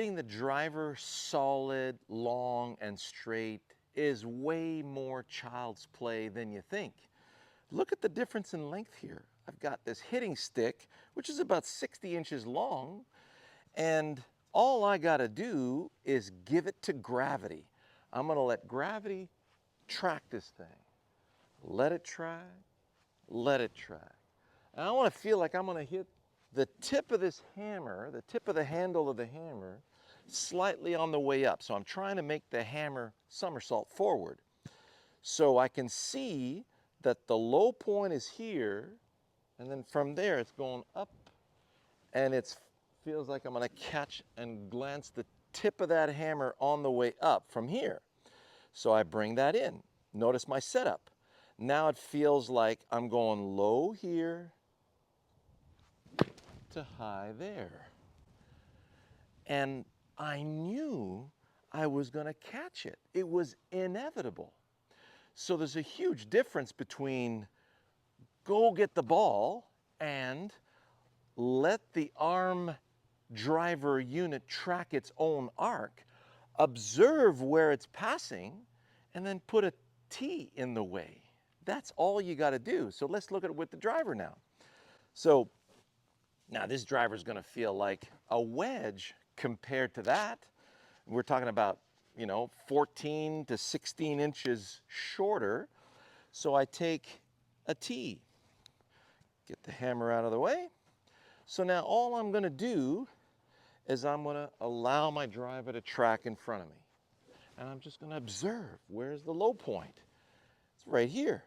hitting the driver solid, long, and straight is way more child's play than you think. Look at the difference in length here. I've got this hitting stick, which is about 60 inches long, and all I gotta do is give it to gravity. I'm gonna let gravity track this thing. Let it track, let it track. And I wanna feel like I'm gonna hit the tip of this hammer, the tip of the handle of the hammer, slightly on the way up. So I'm trying to make the hammer somersault forward. So I can see that the low point is here, and then from there it's going up, and it feels like I'm gonna catch and glance the tip of that hammer on the way up from here. So I bring that in. Notice my setup. Now it feels like I'm going low here to high there. And I knew I was gonna catch it. It was inevitable. So there's a huge difference between go get the ball and let the arm driver unit track its own arc, observe where it's passing, and then put a T in the way. That's all you got to do. So let's look at it with the driver now. So now this driver's going to feel like a wedge compared to that. We're talking about, 14 to 16 inches shorter. So I take a T, get the hammer out of the way. So now all I'm going to do is I'm going to allow my driver to track in front of me. And I'm just going to observe, where's the low point? It's right here.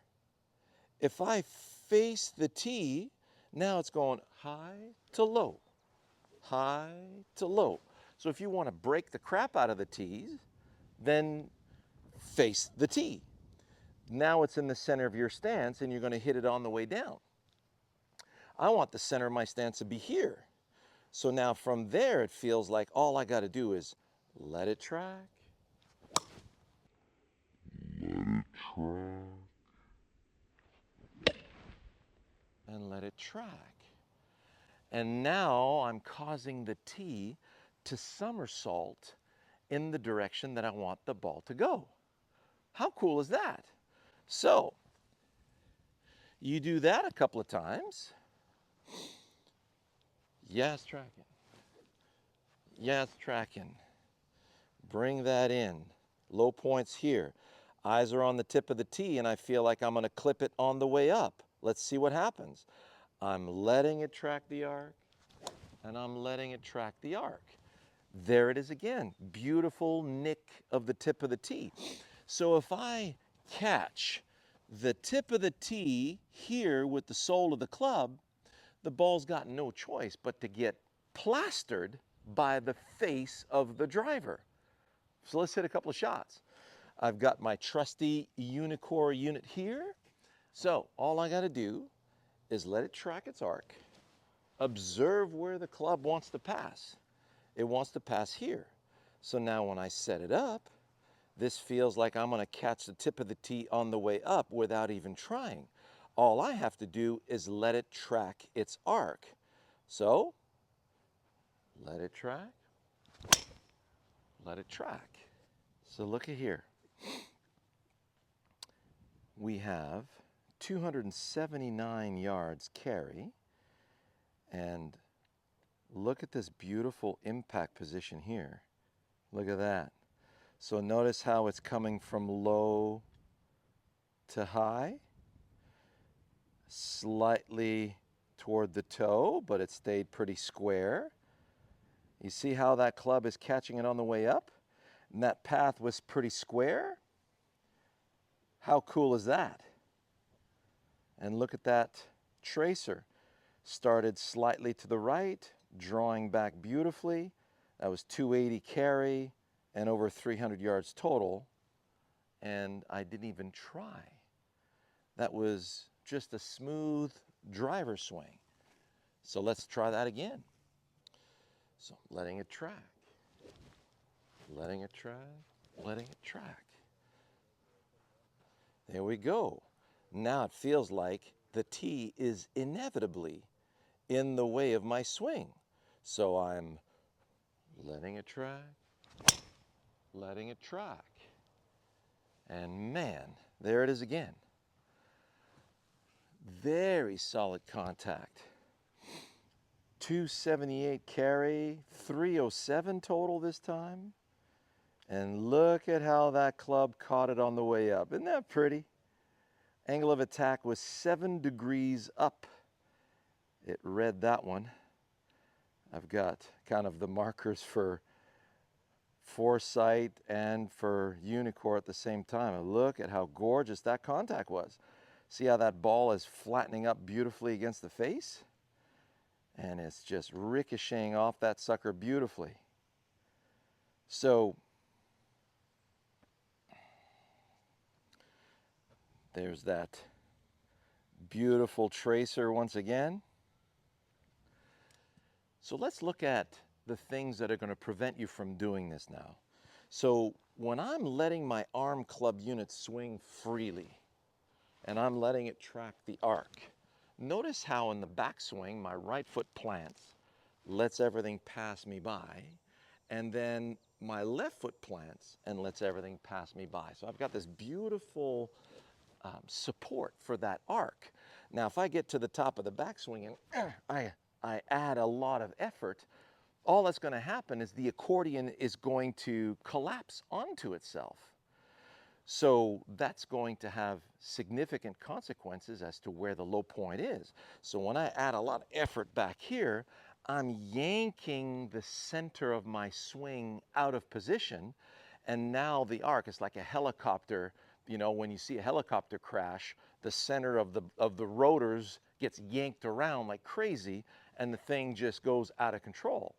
If I face the T, now it's going high to low, high to low. So if you want to break the crap out of the T's, then face the T. Now it's in the center of your stance and you're going to hit it on the way down. I want the center of my stance to be here. So now from there, it feels like all I got to do is let it track. And let it track. And now I'm causing the T to somersault in the direction that I want the ball to go. How cool is that? So you do that a couple of times. Yeah, it's tracking. Yeah, it's tracking. Bring that in. Low points here. Eyes are on the tip of the T, and I feel like I'm going to clip it on the way up. Let's see what happens. I'm letting it track the arc, and I'm letting it track the arc. There it is again. Beautiful nick of the tip of the T. So if I catch the tip of the T here with the sole of the club, the ball's got no choice but to get plastered by the face of the driver. So let's hit a couple of shots. I've got my trusty UNEEKOR unit here. So all I got to do is let it track its arc, observe where the club wants to pass. It wants to pass here. So now when I set it up, this feels like I'm going to catch the tip of the T on the way up without even trying. All I have to do is let it track its arc. So let it track, let it track. So look at here. We have 279 yards carry, and look at this beautiful impact position here. Look at that. So notice how it's coming from low to high, slightly toward the toe, but it stayed pretty square. You see how that club is catching it on the way up? And that path was pretty square. How cool is that? And look at that tracer. Started slightly to the right, drawing back beautifully. That was 280 carry and over 300 yards total. And I didn't even try. That was just a smooth driver swing. So let's try that again. So letting it track, letting it track, letting it track. There we go. Now it feels like the T is inevitably in the way of my swing. So I'm letting it track, letting it track. And man, there it is again. Very solid contact. 278 carry, 307 total this time. And look at how that club caught it on the way up. Isn't that pretty? Angle of attack was 7 degrees up. It read that one. I've got kind of the markers for foresight and for UNEEKOR at the same time. And look at how gorgeous that contact was. See how that ball is flattening up beautifully against the face? And it's just ricocheting off that sucker beautifully. So there's that beautiful tracer once again. So let's look at the things that are going to prevent you from doing this now. So when I'm letting my arm club unit swing freely and I'm letting it track the arc, notice how in the backswing my right foot plants, lets everything pass me by, and then my left foot plants and lets everything pass me by. So I've got this beautiful support for that arc. Now if I get to the top of the backswing and I add a lot of effort, all that's going to happen is the accordion is going to collapse onto itself. So that's going to have significant consequences as to where the low point is. So when I add a lot of effort back here, I'm yanking the center of my swing out of position, and now the arc is like a helicopter. You know, when you see a helicopter crash, the center of the rotors gets yanked around like crazy, and the thing just goes out of control.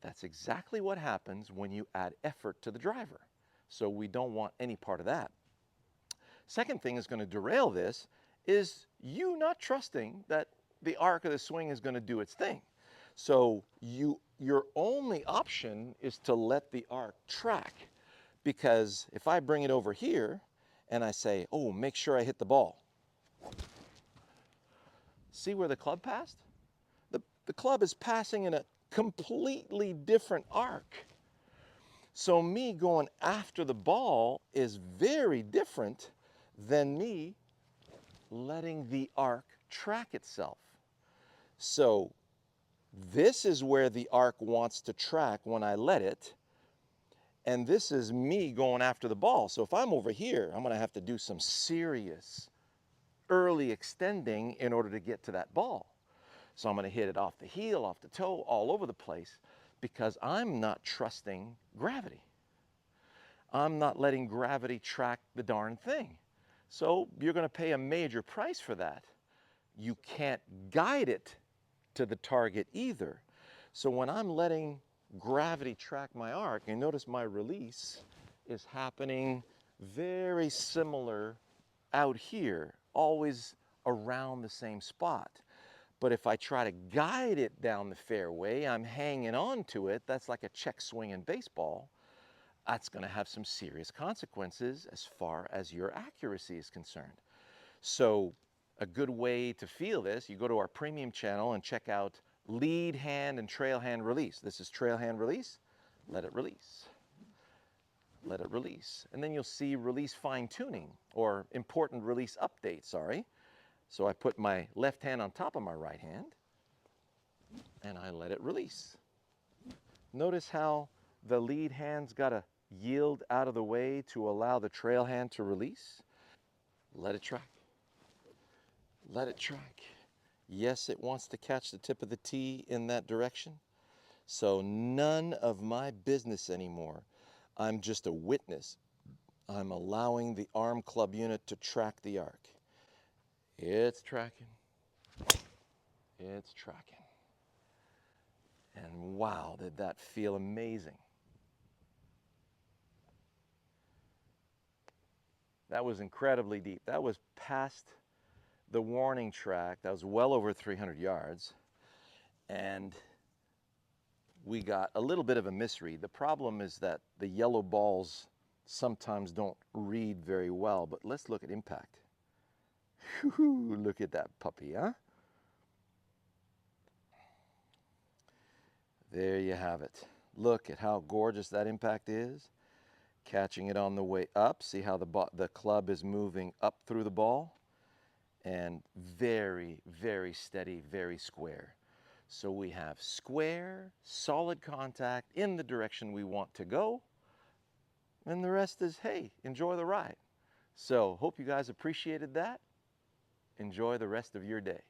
That's exactly what happens when you add effort to the driver. So we don't want any part of that. Second thing is going to derail this is you not trusting that the arc of the swing is going to do its thing. So your only option is to let the arc track, because if I bring it over here and I say, oh, make sure I hit the ball. See where the club passed? The club is passing in a completely different arc. So me going after the ball is very different than me letting the arc track itself. So this is where the arc wants to track when I let it, and this is me going after the ball. So if I'm over here, I'm going to have to do some serious early extending in order to get to that ball. So I'm going to hit it off the heel, off the toe, all over the place, because I'm not trusting gravity. I'm not letting gravity track the darn thing. So you're going to pay a major price for that. You can't guide it to the target either. So when I'm letting gravity track my arc, and notice my release is happening very similar out here, always around the same spot. But if I try to guide it down the fairway, I'm hanging on to it. That's like a check swing in baseball. That's going to have some serious consequences as far as your accuracy is concerned. So a good way to feel this, you go to our premium channel and check out lead hand and trail hand release. This is trail hand release. Let it release. Let it release. And then you'll see release fine tuning, or important release update, sorry. So I put my left hand on top of my right hand and I let it release. Notice how the lead hand's got to yield out of the way to allow the trail hand to release. Let it track. Let it track. Yes, it wants to catch the tip of the tee in that direction. So none of my business anymore. I'm just a witness. I'm allowing the arm club unit to track the arc. It's tracking. It's tracking. And wow, did that feel amazing. That was incredibly deep. That was past the warning track. That was well over 300 yards. And we got a little bit of a misread. The problem is that the yellow balls sometimes don't read very well, but let's look at impact. Whew, look at that puppy, huh? There you have it. Look at how gorgeous that impact is. Catching it on the way up. See how the club is moving up through the ball? And very, very steady, very square. So we have square, solid contact in the direction we want to go. And the rest is, hey, enjoy the ride. So hope you guys appreciated that. Enjoy the rest of your day.